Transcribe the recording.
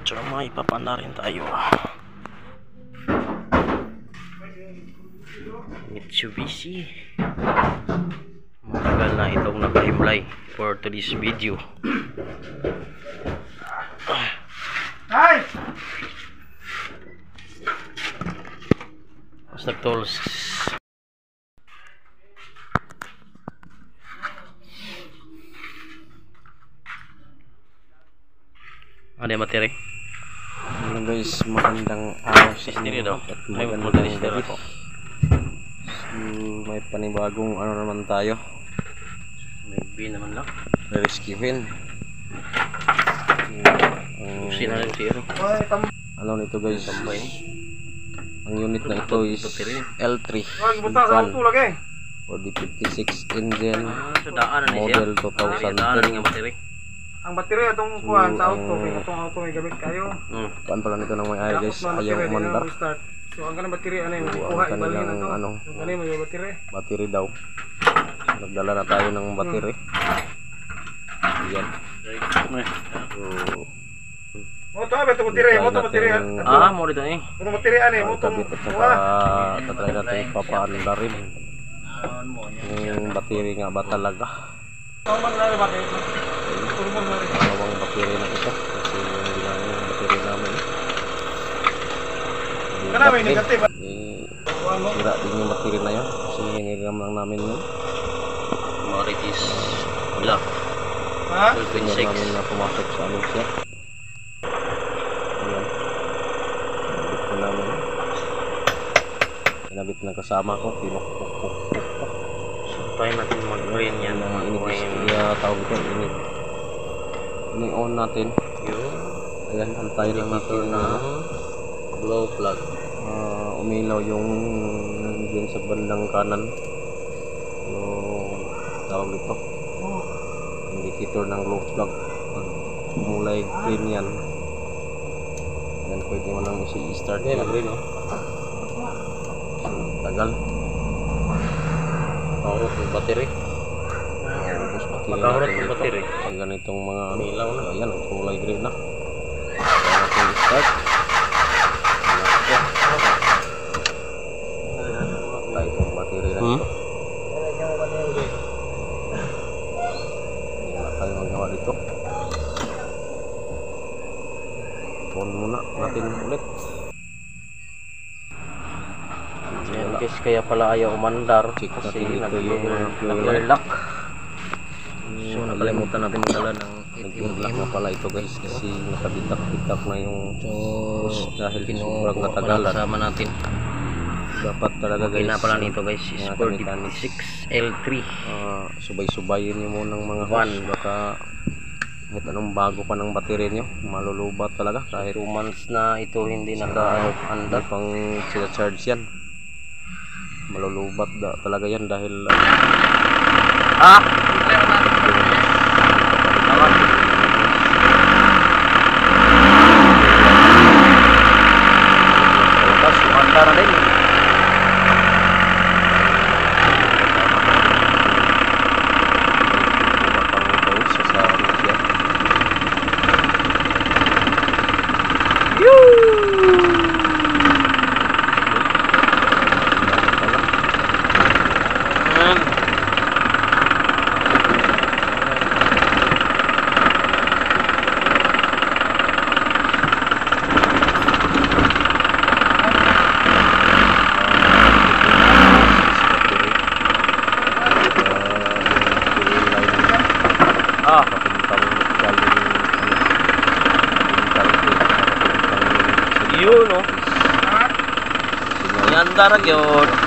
Tsaka may papanda rin tayo. Mitsubishi. Matagal na itong nakahimlay for today's video. Hi! Basta tools. Ada materi. Hello guys, magandang araw sa Dito daw. at May magandang distiller gabi. ako. May panibagong ano naman tayo, May bin naman lang. rescuein. Usin na lang zero. Ano nito guys, Tambay ni. ang unit na ito is L3 Buta sa auto lagi. 4056 engine, So daan na ni siya. model Daan na 2010. nga battery. Ang baterya itong kuhan sa auto, kaya itong auto may gamit kayo. Kuan pala nito ng may ari guys, Tapos ayaw umandar. start. So ang kanang baterya ano yung So, kuha ang ibalhin na kanilang to. ano, Ang kanang may baterya. battery daw. Nagdala na tayo ng battery. Ayan. So, Moto ba ito baterya? Moto baterya. Ah, mo dito ni. Moto baterya ano yung moto. kabit at saka tatry natin papaanda rin yung battery nga ba talaga. Ang maglalaro ba kayo? Turbo na rin. Dalawang battery na ito kasi yung bilang yung battery namin Kana may negative. sira din yung battery na yun kasi hiniram lang namin yun. Maritis black. Ha? Hiniram namin na pumasok sa ano siya. Ayan, kinabit ko namin, kinabit na kasama ko, pinukpuk pa. Try natin mag-green yan. Tawag ito, ini-on natin. Yun. Ayan, antay lang natin na Glow plug. umilaw yung dyan sa bandang kanan yung tawag ito, indicator ng glow plug. Pag mulay green yan, yan pwede mo nang i-start yan. Green oh. Tagal. Taurot yung battery. Tapos Makaurot yung battery. Pag ganitong mga Umilaw na. ayan, kulay green na. Kaya natin i-start. Tayo itong battery na ito. Wala tayo magawa dito. On muna natin ulit. Yan guys, kaya pala ayaw umandar Check kasi natin dito yung fuel nag-airlock. So nakalimutan natin magdala ng nag-lock na pala ito guys kasi nakabitak-bitak na yung hose dahil sobrang katagalan. Sama natin. Dapat talaga guys, Gina pala nito guys is mga 46 L3. subay-subayin nyo muna ng mga Van. hose, baka kahit anong bago pa ng battery nyo malulubat talaga kahit 2 months na ito hindi hindi naka-andar. pang sila charge yan, malulubat talaga yan dahil Tapos umandar na din. Yun oh. Yandar yun.